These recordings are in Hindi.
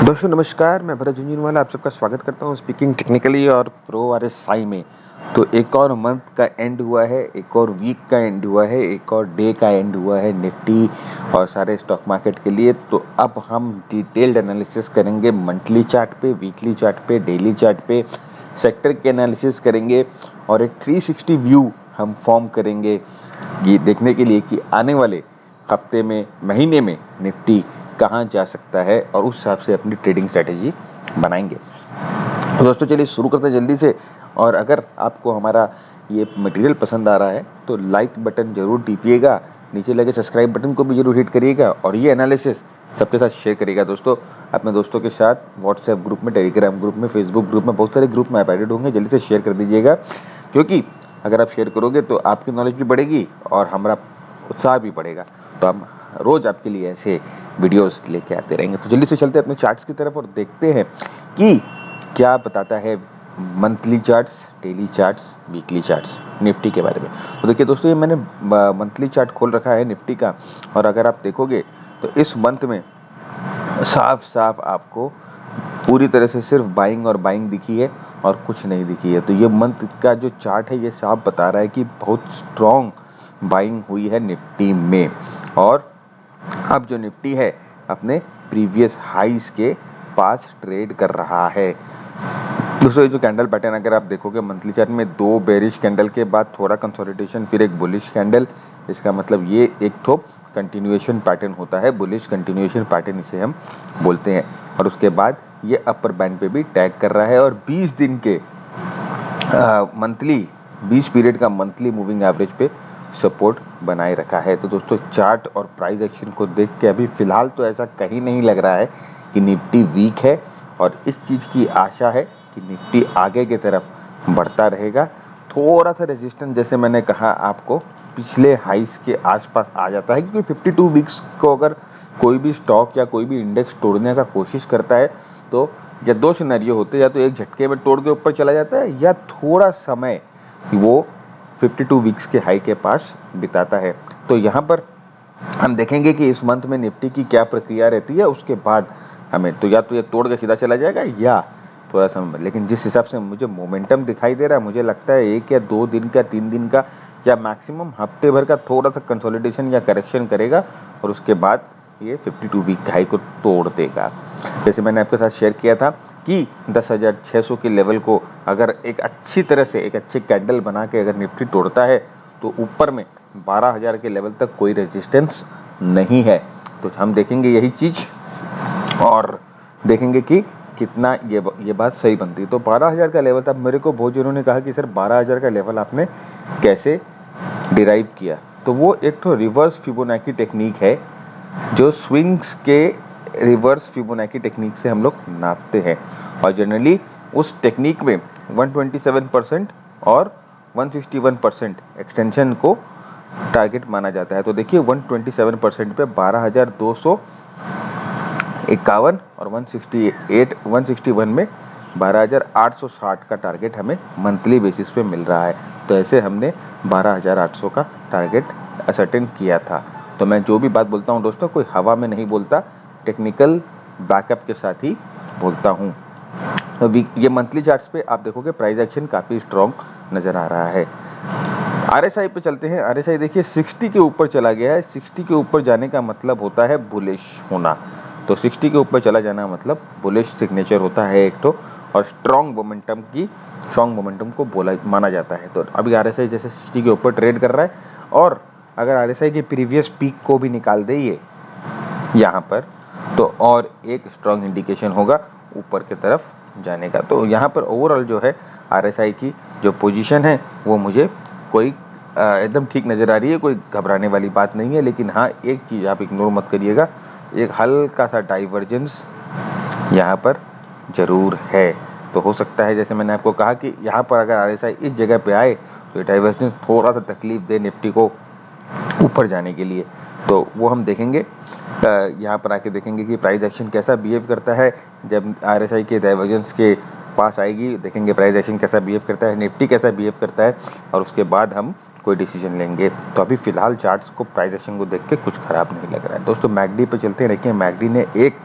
दोस्तों नमस्कार, मैं भरत झुंझुनवाला आप सबका स्वागत करता हूँ स्पीकिंग टेक्निकली और प्रो आरएसआई में। तो एक और मंथ का एंड हुआ है, एक और वीक का एंड हुआ है, एक और डे का एंड हुआ है निफ्टी और सारे स्टॉक मार्केट के लिए। तो अब हम डिटेल्ड एनालिसिस करेंगे मंथली चार्ट पे, वीकली चार्ट पे, डेली चार्ट पे, सेक्टर के एनालिसिस करेंगे और एक 360 व्यू हम फॉर्म करेंगे ये देखने के लिए कि आने वाले हफ्ते में, महीने में निफ्टी कहाँ जा सकता है और उस हिसाब से अपनी ट्रेडिंग स्ट्रेटेजी बनाएंगे। तो दोस्तों चलिए शुरू करते हैं जल्दी से। और अगर आपको हमारा ये मटेरियल पसंद आ रहा है तो लाइक बटन जरूर टीपिएगा, नीचे लगे सब्सक्राइब बटन को भी जरूर हिट करिएगा और ये एनालिसिस सबके साथ शेयर करिएगा। दोस्तों अपने दोस्तों के साथ व्हाट्सएप ग्रुप में, टेलीग्राम ग्रुप में, फेसबुक ग्रुप में, बहुत सारे ग्रुप में आप एडेड होंगे, जल्दी से शेयर कर दीजिएगा, क्योंकि अगर आप शेयर करोगे तो आपकी नॉलेज भी बढ़ेगी और हमारा उत्साह भी बढ़ेगा। तो हम रोज आपके लिए ऐसे वीडियोस लेके आते रहेंगे। तो जल्दी से चलते हैं अपने चार्ट्स की तरफ और देखते हैं कि क्या बताता है monthly charts, daily charts, weekly charts Nifty के बारे में। तो देखिए दोस्तों, ये मैंने मंथली चार्ट खोल रखा है निफ्टी का और अगर आप देखोगे तो इस मंथ में साफ साफ आपको पूरी तरह से सिर्फ बाइंग और बाइंग दिखी है और कुछ नहीं दिखी है। तो ये मंथ का जो चार्ट है ये साफ बता रहा है कि बहुत स्ट्रॉन्ग बाइंग हुई है निफ्टी में और अब जो निफ्टी है अपने प्रीवियस हाईज के पास ट्रेड कर रहा है। दोस्तों ये जो कैंडल पैटर्न अगर आप देखोगे मंथली चार्ट में, दो बेरिश कैंडल के बाद थोड़ा कंसोलिडेशन, फिर एक बुलिश कैंडल, इसका मतलब ये एक तो कंटिन्यूएशन पैटर्न होता है, बुलिश कंटिन्यूएशन पैटर्न इसे हम बोलते हैं। और उसके बाद ये अपर बैंड पे भी टैग कर रहा है और 20 दिन के मंथली 20 पीरियड का मंथली मूविंग एवरेज पे सपोर्ट बनाए रखा है। तो दोस्तों चार्ट और प्राइस एक्शन को देख के अभी फिलहाल तो ऐसा कहीं नहीं लग रहा है कि निफ्टी वीक है और इस चीज़ की आशा है कि निफ्टी आगे की तरफ बढ़ता रहेगा। थोड़ा सा रेजिस्टेंस जैसे मैंने कहा आपको पिछले हाइस के आसपास आ जाता है, क्योंकि 52 वीक्स को अगर कोई भी स्टॉक या कोई भी इंडेक्स तोड़ने का कोशिश करता है तो या दो सिनेरियो होते हैं, या तो एक झटके में तोड़ के ऊपर चला जाता है या थोड़ा समय वो 52 वीक्स के हाई के पास बिताता है। तो यहाँ पर हम देखेंगे कि इस मंथ में निफ्टी की क्या प्रक्रिया रहती है, उसके बाद हमें तो या तो ये तोड़ के सीधा चला जाएगा या थोड़ा समय, लेकिन जिस हिसाब से मुझे मोमेंटम दिखाई दे रहा है मुझे लगता है 1 या 2 दिन का, 3 दिन का या मैक्सिमम हफ्ते भर का थोड़ा सा कंसोलिडेशन या करेक्शन करेगा और उसके बाद ये 52 वीक हाई को तोड़ देगा। जैसे मैंने आपके साथ शेयर किया था कि 10,600 के लेवल को अगर एक अच्छी तरह से एक अच्छे कैंडल बना के अगर निफ्टी तोड़ता है तो ऊपर में 12,000 के लेवल तक कोई रेजिस्टेंस नहीं है। तो हम देखेंगे यही चीज और देखेंगे कि कितना ये बात सही बनती है। तो 12,000 का लेवल था। मेरे को बहुत जनों ने कहा कि सर 12,000 का लेवल आपने कैसे डिराइव किया? तो वो एक तो रिवर्स फिबोनाची टेक्निक है, जो स्विंग्स के रिवर्स फिबोनाची टेक्निक से हम लोग नापते हैं और जनरली उस टेक्निक में 127% और 161% एक्सटेंशन को टारगेट माना जाता है। तो देखिए 127% पे 12,251 और 161 में 12,860 का टारगेट हमें मंथली बेसिस पे मिल रहा है। तो ऐसे हमने 12,800 का टारगेट असर्टेन किया था। तो मैं जो भी बात बोलता हूँ दोस्तों, कोई हवा में नहीं बोलता, टेक्निकल बैकअप के साथ ही बोलता हूँ। तो ये मंथली चार्ट्स पे आप देखोगे प्राइस एक्शन काफ़ी स्ट्रॉन्ग नज़र आ रहा है। आरएसआई पे चलते हैं। आरएसआई देखिए 60 के ऊपर चला गया है। 60 के ऊपर जाने का मतलब होता है बुलिश होना। तो 60 के ऊपर चला जाना मतलब बुलिश सिग्नेचर होता है एक तो, और स्ट्रॉन्ग मोमेंटम को बोला माना जाता है। तो अभी आरएसआई जैसे 60 के ऊपर ट्रेड कर रहा है और अगर आरएसआई के प्रीवियस पीक को भी निकाल दे ये यहाँ पर, तो और एक स्ट्रॉन्ग इंडिकेशन होगा ऊपर की तरफ जाने का। तो यहाँ पर ओवरऑल जो है आरएसआई की जो पोजीशन है वो मुझे कोई एकदम ठीक नज़र आ रही है, कोई घबराने वाली बात नहीं है। लेकिन हाँ, एक चीज़ आप इग्नोर मत करिएगा, एक हल्का सा डाइवर्जेंस यहाँ पर ज़रूर है। तो हो सकता है जैसे मैंने आपको कहा कि यहाँ पर अगर आरएसआई इस जगह पे आए तो ये डाइवर्जेंस थोड़ा सा तकलीफ दे निफ्टी को ऊपर जाने के लिए। तो वो हम देखेंगे, यहाँ पर आके देखेंगे कि प्राइस एक्शन कैसा बिहेव करता है। जब आरएसआई के डाइवर्जेंस के पास आएगी देखेंगे प्राइस एक्शन कैसा बिहेव करता है, निफ्टी कैसा बिहेव करता है और उसके बाद हम कोई डिसीजन लेंगे। तो अभी फिलहाल चार्ट्स को, प्राइस एक्शन को देख के कुछ खराब नहीं लग रहा है। दोस्तों मैकडी पे चलते हैं। देखिए मैकडी ने एक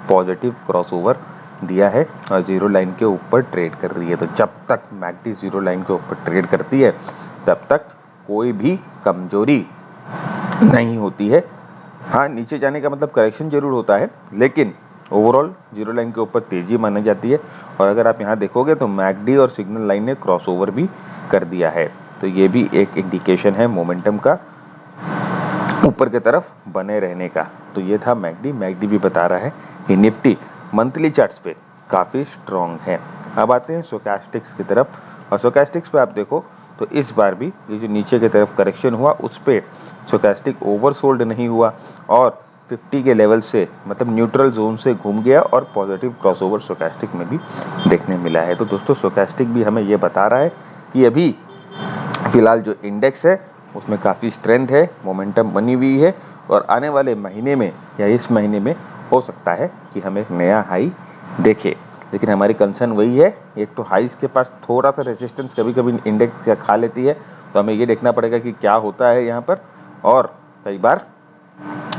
पॉजिटिव क्रॉसओवर दिया है और जीरो लाइन के ऊपर ट्रेड कर रही है। तो जब तक मैकडी जीरो लाइन के ऊपर ट्रेड करती है तब तक कोई भी कमजोरी नहीं होती है। हाँ, नीचे जाने का मतलब करेक्शन जरूर होता है, लेकिन ओवरऑल जीरो लाइन के ऊपर तेजी मानी जाती है। और अगर आप यहाँ देखोगे तो मैकडी और सिग्नल लाइन ने क्रॉसओवर भी कर दिया है, तो ये भी एक इंडिकेशन है मोमेंटम का ऊपर की तरफ बने रहने का। तो ये था मैकडी भी बता रहा है कि निफ्टी मंथली चार्ट्स पे काफी स्ट्रॉन्ग है। अब आते हैं स्टोचैस्टिक्स की तरफ, और स्टोचैस्टिक्स पे आप देखो तो इस बार भी ये जो नीचे की तरफ करेक्शन हुआ उस पे स्टोचैस्टिक ओवरसोल्ड नहीं हुआ और 50 के लेवल से मतलब न्यूट्रल जोन से घूम गया और पॉजिटिव क्रॉसओवर स्टोचैस्टिक में भी देखने मिला है। तो दोस्तों स्टोचैस्टिक भी हमें ये बता रहा है कि अभी फिलहाल जो इंडेक्स है उसमें काफ़ी स्ट्रेंथ है, मोमेंटम बनी हुई है और आने वाले महीने में या इस महीने में हो सकता है कि हम एक नया हाई देखें। लेकिन हमारी कंसर्न वही है, एक तो हाईस के पास थोड़ा सा रेजिस्टेंस कभी कभी इंडेक्स खा लेती है, तो हमें ये देखना पड़ेगा कि क्या होता है यहाँ पर। और कई बार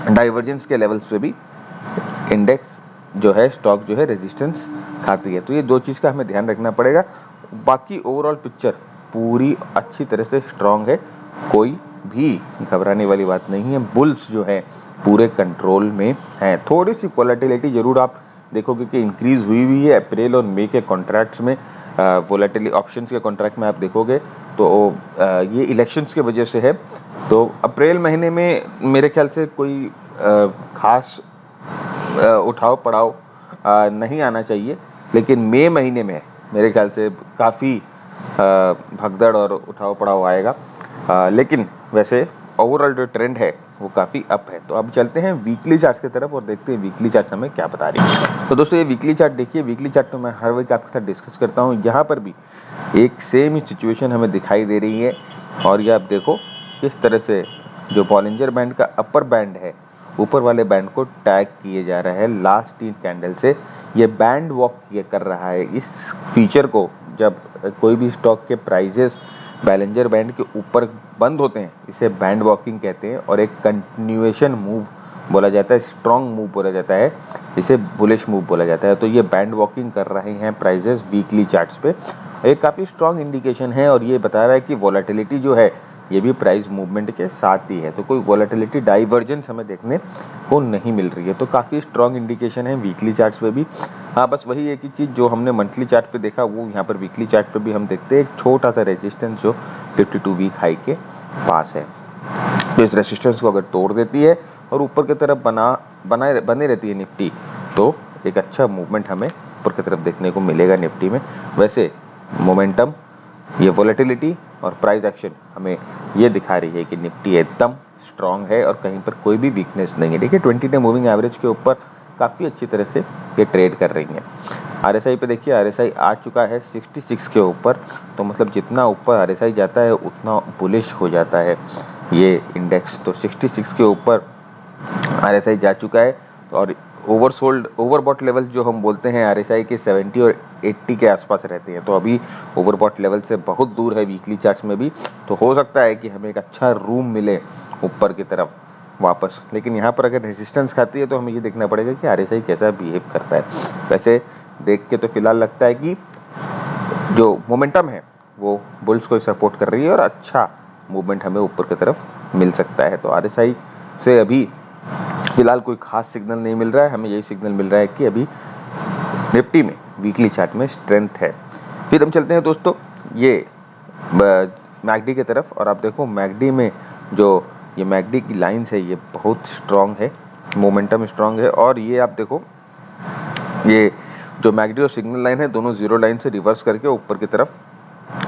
डाइवर्जेंस के लेवल्स पे भी इंडेक्स जो है, स्टॉक जो है रेजिस्टेंस खाती है। तो ये दो चीज़ का हमें ध्यान रखना पड़ेगा। बाकी ओवरऑल पिक्चर पूरी अच्छी तरह से स्ट्रांग है, कोई भी घबराने वाली बात नहीं है। बुल्स जो है पूरे कंट्रोल में है। थोड़ी सी वोलेटिलिटी जरूर आप देखोगे कि इंक्रीज हुई है अप्रैल और मई के कॉन्ट्रैक्ट्स में। वोलेटिलिटी ऑप्शंस के कॉन्ट्रैक्ट में आप देखोगे तो ये इलेक्शंस के वजह से है। तो अप्रैल महीने में मेरे ख्याल से कोई खास उठाव पड़ाव नहीं आना चाहिए, लेकिन मई महीने में मेरे ख्याल से काफ़ी भगदड़ और उठाव पड़ाव आएगा। लेकिन वैसे ओवरऑल जो ट्रेंड है वो काफ़ी अप है। तो अब चलते हैं वीकली चार्ट की तरफ और देखते हैं वीकली चार्ट हमें क्या बता रही है। तो दोस्तों ये वीकली चार्ट देखिए, वीकली चार्ट तो मैं हर वीक आपके साथ डिस्कस करता हूँ। यहाँ पर भी एक सेम ही सिचुएशन हमें दिखाई दे रही है और ये आप देखो किस तरह से जो बॉलिंजर बैंड का अपर बैंड है, ऊपर वाले बैंड को टैग किए जा रहा है लास्ट 3 कैंडल से। ये बैंड वॉक ये कर रहा है। इस फीचर को जब कोई भी स्टॉक के प्राइजेस बैलेंजर बैंड के ऊपर बंद होते हैं, इसे बैंड वॉकिंग कहते हैं और एक कंटिन्यूएशन मूव बोला जाता है, स्ट्रॉन्ग मूव बोला जाता है, इसे बुलिश मूव बोला जाता है। तो ये बैंड वॉकिंग कर रहे हैं प्राइजेस वीकली चार्ट्स पे, एक काफ़ी स्ट्रॉन्ग इंडिकेशन है और ये बता रहा है कि वॉलेटिलिटी जो है ये भी प्राइस मूवमेंट के साथ ही है। तो कोई वॉलेटिलिटी डाइवर्जेंस हमें देखने को नहीं मिल रही है, तो काफ़ी स्ट्रॉन्ग इंडिकेशन है वीकली चार्ट्स पे भी। हाँ, बस वही एक ही चीज़ जो हमने मंथली चार्ट पे देखा वो यहाँ पर वीकली चार्ट पे भी हम देखते हैं, एक छोटा सा रेजिस्टेंस जो 52 वीक हाई के पास है। तो इस रेजिस्टेंस को अगर तोड़ देती है और ऊपर की तरफ बने रहती है निफ्टी, तो एक अच्छा मूवमेंट हमें ऊपर की तरफ देखने को मिलेगा निफ्टी में। वैसे मोमेंटम, ये वॉलेटिलिटी और प्राइस एक्शन हमें ये दिखा रही है कि निफ्टी एकदम स्ट्रांग है और कहीं पर कोई भी वीकनेस नहीं है। देखिए 20 डे मूविंग एवरेज के ऊपर काफ़ी अच्छी तरह से ये ट्रेड कर रही हैं। आरएसआई पे देखिए, आरएसआई आ चुका है 66 के ऊपर, तो मतलब जितना ऊपर आरएसआई जाता है उतना बुलिश हो जाता है ये इंडेक्स। तो 66 के ऊपर आरएसआई जा चुका है और ओवरसोल्ड ओवरबॉट लेवल जो हम बोलते हैं आरएसआई के 70 और 80 के आसपास रहते हैं, तो अभी ओवरबॉट लेवल से बहुत दूर है वीकली चार्ट्स में भी। तो हो सकता है कि हमें एक अच्छा रूम मिले ऊपर की तरफ वापस, लेकिन यहाँ पर अगर रेजिस्टेंस खाती है तो हमें ये देखना पड़ेगा कि आरएसआई कैसा बिहेव करता है। वैसे देख के तो फिलहाल लगता है कि जो मोमेंटम है वो बुल्स को सपोर्ट कर रही है और अच्छा मूवमेंट हमें ऊपर की तरफ मिल सकता है। तो आरएसआई से अभी फिलहाल कोई खास सिग्नल नहीं मिल रहा है, हमें यही सिग्नल मिल रहा है कि अभी निफ्टी में वीकली चार्ट में स्ट्रेंथ है। फिर हम चलते हैं दोस्तों ये मैकडी की तरफ, और आप देखो मैकडी में जो ये मैकडी की लाइंस है ये बहुत स्ट्रांग है, मोमेंटम स्ट्रांग है। और ये आप देखो ये जो मैकडी और सिग्नल लाइन है दोनों जीरो लाइन से रिवर्स करके ऊपर की तरफ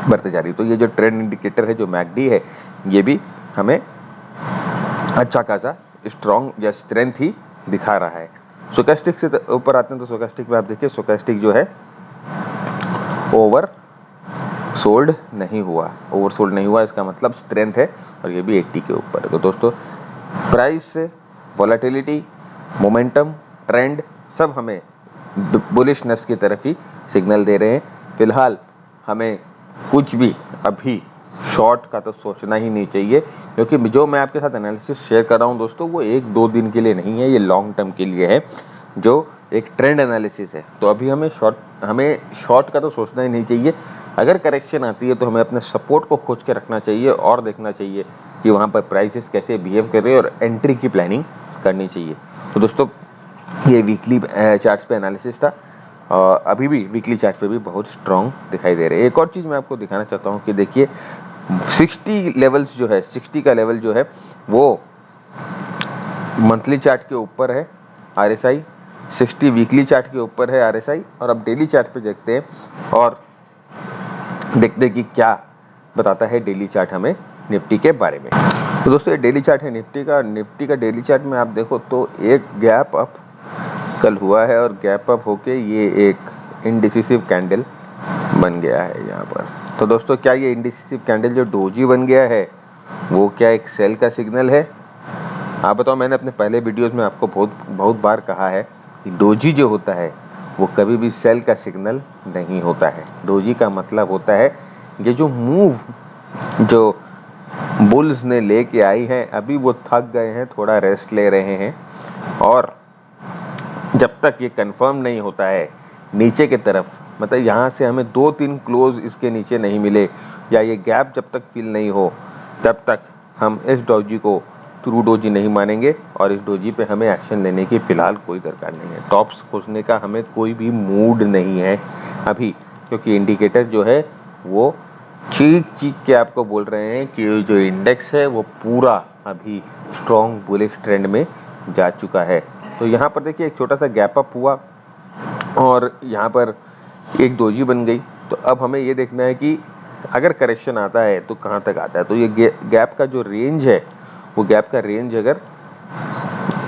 बढ़ते जा रही है। तो ये जो ट्रेंड इंडिकेटर है जो मैकडी है ये भी हमें अच्छा खासा स्ट्रॉन्ग या स्ट्रेंथ ही दिखा रहा है। स्टोचैस्टिक से ऊपर आते हैं तो स्टोचैस्टिक में आप देखिए स्टोचैस्टिक जो है ओवर सोल्ड नहीं हुआ, ओवरसोल्ड नहीं हुआ, इसका मतलब स्ट्रेंथ है और ये भी 80 के ऊपर है। तो दोस्तों प्राइस से वॉलेटिलिटी, मोमेंटम, ट्रेंड सब हमें बुलिशनेस की तरफ ही सिग्नल दे रहे हैं। फिलहाल हमें कुछ भी अभी शॉर्ट का तो सोचना ही नहीं चाहिए, क्योंकि जो मैं आपके साथ एनालिसिस शेयर कर रहा हूँ दोस्तों वो 1-2 दिन के लिए नहीं है, ये लॉन्ग टर्म के लिए है। जो एक ट्रेंड एनालिसिस है। तो अभी हमें शॉर्ट का तो सोचना ही नहीं चाहिए। अगर करेक्शन आती है तो हमें अपने सपोर्ट को खोज के रखना चाहिए और देखना चाहिए कि वहाँ पर प्राइसेस कैसे बिहेव कर रहे हैं और एंट्री की प्लानिंग करनी चाहिए। तो दोस्तों ये वीकली चार्ट्स पे एनालिसिस था। अभी भी वीकली चार्ट पे भी बहुत स्ट्रॉन्ग दिखाई दे रहे हैं। एक और चीज़ मैं आपको दिखाना चाहता हूँ कि देखिए 60 लेवल्स जो है, 60 का लेवल जो है वो मंथली चार्ट के ऊपर है RSI, 60 वीकली चार्ट के ऊपर है RSI। और अब डेली चार्ट पे देखते हैं और देखते हैं कि क्या बताता है डेली चार्ट हमें निफ्टी के बारे में। तो दोस्तों ये डेली चार्ट है निफ्टी का डेली चार्ट में आप देखो तो एक गैप अप कल हुआ है और गैप अप होके ये एक इनडिसिसिव कैंडल बन गया है यहाँ पर। तो दोस्तों क्या ये इनडिसिसिव कैंडल जो डोजी बन गया है वो क्या एक सेल का सिग्नल है? आप बताओ। मैंने अपने पहले वीडियोस में आपको बहुत बार कहा है कि डोजी जो होता है वो कभी भी सेल का सिग्नल नहीं होता है। डोजी का मतलब होता है ये जो मूव जो बुल्स ने लेके आई है, अभी वो थक गए हैं, थोड़ा रेस्ट ले रहे हैं और जब तक ये कंफर्म नहीं होता है नीचे की तरफ, मतलब यहाँ से हमें 2-3 क्लोज इसके नीचे नहीं मिले या ये गैप जब तक फिल नहीं हो तब तक हम इस डोजी को ट्रू डोजी नहीं मानेंगे और इस डोजी पे हमें एक्शन लेने की फिलहाल कोई दरकार नहीं है। टॉप्स खोजने का हमें कोई भी मूड नहीं है अभी, क्योंकि इंडिकेटर जो है वो चीख के आपको बोल रहे हैं कि जो इंडेक्स है वो पूरा अभी स्ट्रॉन्ग बुलिश ट्रेंड में जा चुका है। तो यहाँ पर देखिए एक छोटा सा गैप अप हुआ और यहाँ पर एक डोजी बन गई। तो अब हमें ये देखना है कि अगर करेक्शन आता है तो कहाँ तक आता है। तो ये गैप का जो रेंज है वो गैप का रेंज अगर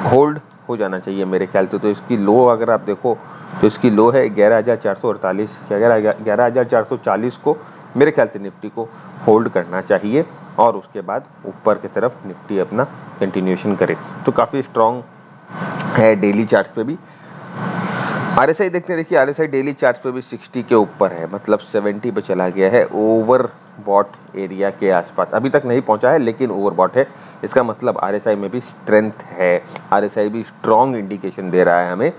होल्ड हो जाना चाहिए मेरे ख्याल से। तो इसकी लो अगर आप देखो तो इसकी लो है 11,448 या 11,440 को मेरे ख्याल से निफ्टी को होल्ड करना चाहिए और उसके बाद ऊपर की तरफ निफ्टी अपना कंटिन्यूएशन करे। तो काफ़ी स्ट्रॉन्ग है डेली चार्ट पे भी। RSI देखते हैं, देखिए RSI डेली चार्ट पे भी 60 के ऊपर है, मतलब 70 पे चला गया है। ओवरबॉट एरिया के आसपास अभी तक नहीं पहुंचा है लेकिन ओवरबॉट है। इसका मतलब RSI में भी स्ट्रेंथ है, RSI भी स्ट्रॉन्ग इंडिकेशन दे रहा है हमें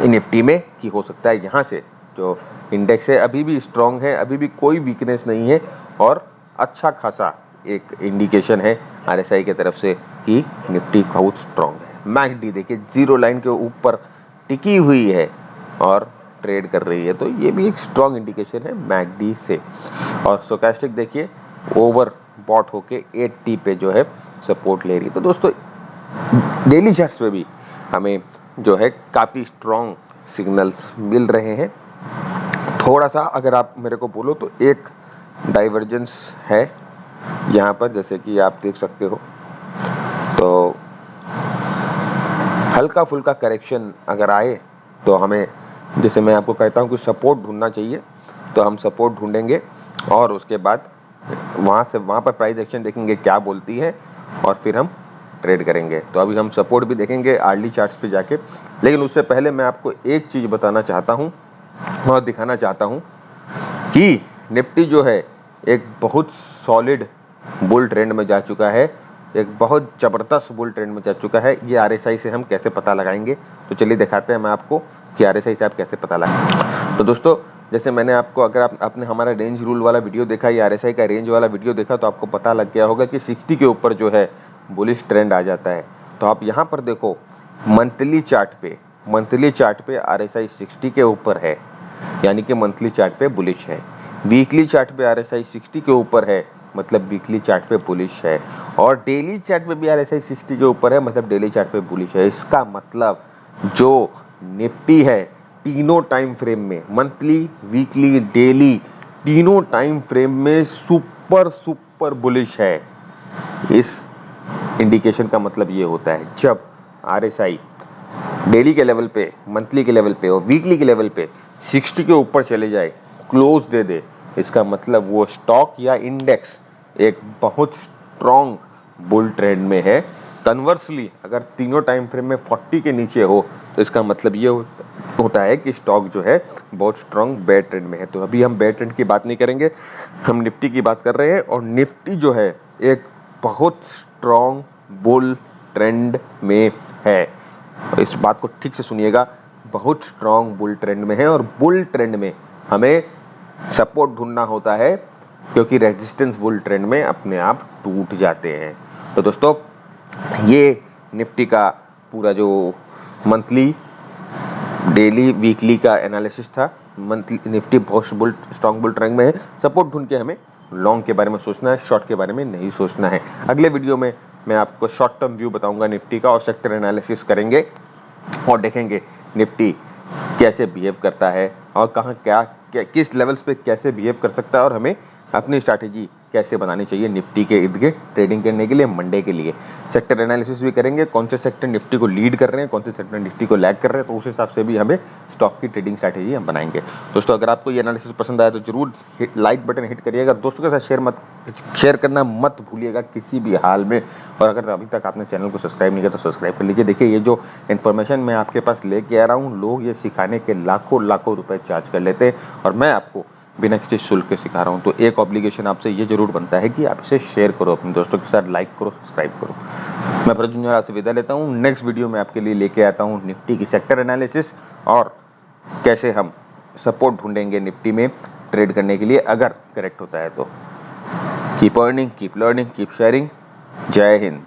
निफ्टी में कि हो सकता है यहाँ से जो इंडेक्स है अभी भी स्ट्रॉन्ग है, अभी भी कोई वीकनेस नहीं है और अच्छा खासा एक इंडिकेशन है RSI की तरफ से कि निफ्टी बहुत स्ट्रॉन्ग है। मैकडी देखिए जीरो लाइन के ऊपर टिकी हुई है और ट्रेड कर रही है, तो ये भी एक स्ट्रॉन्ग इंडिकेशन है मैकडी से। और स्टोचैस्टिक देखिए ओवर बॉट होके 80 पे जो है सपोर्ट ले रही है। तो दोस्तों डेली चार्ट्स पे भी हमें जो है काफ़ी स्ट्रॉन्ग सिग्नल्स मिल रहे हैं। थोड़ा सा अगर आप मेरे को बोलो तो एक डाइवर्जेंस है यहाँ पर, जैसे कि आप देख सकते हो। तो हल्का फुल्का करेक्शन अगर आए तो हमें, जैसे मैं आपको कहता हूँ कि सपोर्ट ढूंढना चाहिए, तो हम सपोर्ट ढूंढेंगे और उसके बाद वहाँ पर प्राइस एक्शन देखेंगे क्या बोलती है और फिर हम ट्रेड करेंगे। तो अभी हम सपोर्ट भी देखेंगे आर्ली चार्ट्स पे जाके, लेकिन उससे पहले मैं आपको एक चीज़ बताना चाहता हूँ और दिखाना चाहता हूँ कि निफ्टी जो है एक बहुत सॉलिड बुल ट्रेंड में जा चुका है, एक बहुत ज़बरदस्त बुल ट्रेंड में जा चुका है। ये RSI से हम कैसे पता लगाएंगे, तो चलिए दिखाते हैं मैं आपको कि RSI से आप कैसे पता लगाएंगे। तो दोस्तों जैसे मैंने आपको, अगर आपने हमारा रेंज रूल वाला वीडियो देखा या RSI का रेंज वाला वीडियो देखा तो आपको पता लग गया होगा कि 60 के ऊपर जो है बुलिश ट्रेंड आ जाता है। तो आप यहाँ पर देखो मंथली चार्ट पे RSI 60 के ऊपर है, यानी कि मंथली चार्ट पे बुलिश है। वीकली चार्ट पे RSI 60 के ऊपर है, मतलब वीकली चार्ट पे बुलिश है। और डेली चार्ट पे भी RSI 60 के ऊपर है, मतलब डेली चार्ट पे बुलिश है। इसका मतलब जो निफ्टी है तीनों टाइम फ्रेम में, मंथली, वीकली, डेली, तीनों टाइम फ्रेम में सुपर बुलिश है। इस इंडिकेशन का मतलब ये होता है जब RSI डेली के लेवल पे, मंथली के लेवल पे और वीकली के लेवल पे 60 के ऊपर चले जाए, क्लोज दे दे, इसका मतलब वो स्टॉक या इंडेक्स एक बहुत स्ट्रॉन्ग बुल ट्रेंड में है। कन्वर्सली अगर तीनों टाइम फ्रेम में 40 के नीचे हो तो इसका मतलब ये होता है कि स्टॉक जो है बहुत स्ट्रॉन्ग बेयर ट्रेंड में है। तो अभी हम बेयर ट्रेंड की बात नहीं करेंगे, हम निफ्टी की बात कर रहे हैं और निफ्टी जो है एक बहुत स्ट्रॉन्ग बुल ट्रेंड में है। इस बात को ठीक से सुनिएगा, बहुत स्ट्रॉन्ग बुल ट्रेंड में है और बुल ट्रेंड में हमें सपोर्ट ढूंढना होता है क्योंकि रेजिस्टेंस बुल ट्रेंड में अपने आप टूट जाते हैं। तो दोस्तों ये निफ्टी का पूरा जो मंथली, डेली, वीकली का एनालिसिस था। मंथली निफ्टी बहुत स्ट्रॉन्ग बुल ट्रेंड में है, सपोर्ट ढूंढ के हमें लॉन्ग के बारे में सोचना है, शॉर्ट के बारे में नहीं सोचना है। अगले वीडियो में मैं आपको शॉर्ट टर्म व्यू बताऊंगा निफ्टी का और सेक्टर एनालिसिस करेंगे और देखेंगे निफ्टी कैसे बिहेव करता है और कहाँ किस लेवल्स पे कैसे बिहेव कर सकता है और हमें अपनी स्ट्रैटेजी कैसे बनानी चाहिए निफ्टी के इर्द गिर्द ट्रेडिंग करने के लिए मंडे के लिए। सेक्टर एनालिसिस भी करेंगे, कौन से सेक्टर निफ्टी को लीड कर रहे हैं, कौन से सेक्टर निफ्टी को लैग कर रहे हैं, तो उस हिसाब से भी हमें स्टॉक की ट्रेडिंग स्ट्रैटेजी हम बनाएंगे। दोस्तों अगर आपको ये एनालिसिस पसंद आया तो जरूर लाइक बटन हिट करिएगा, दोस्तों के साथ शेयर करना मत भूलिएगा किसी भी हाल में। और अगर अभी तक आपने चैनल को सब्सक्राइब नहीं किया तो सब्सक्राइब कर लीजिए। देखिए ये जो इन्फॉर्मेशन मैं आपके पास लेके आ रहा हूँ, लोग ये सिखाने के लाखों रुपए चार्ज कर लेते हैं और मैं आपको बिना किसी शुल्क के सिखा रहा हूँ। तो एक ऑब्लिगेशन आपसे ये जरूर बनता है कि आप इसे शेयर करो अपने दोस्तों के साथ, लाइक करो, सब्सक्राइब करो। मैं भरत जूनियर आपसे विदा लेता हूँ। नेक्स्ट वीडियो में आपके लिए लेके आता हूँ निफ्टी की सेक्टर एनालिसिस और कैसे हम सपोर्ट ढूंढेंगे निफ्टी में ट्रेड करने के लिए अगर करेक्ट होता है तो। Keep earning, keep learning, keep sharing. जय हिंद।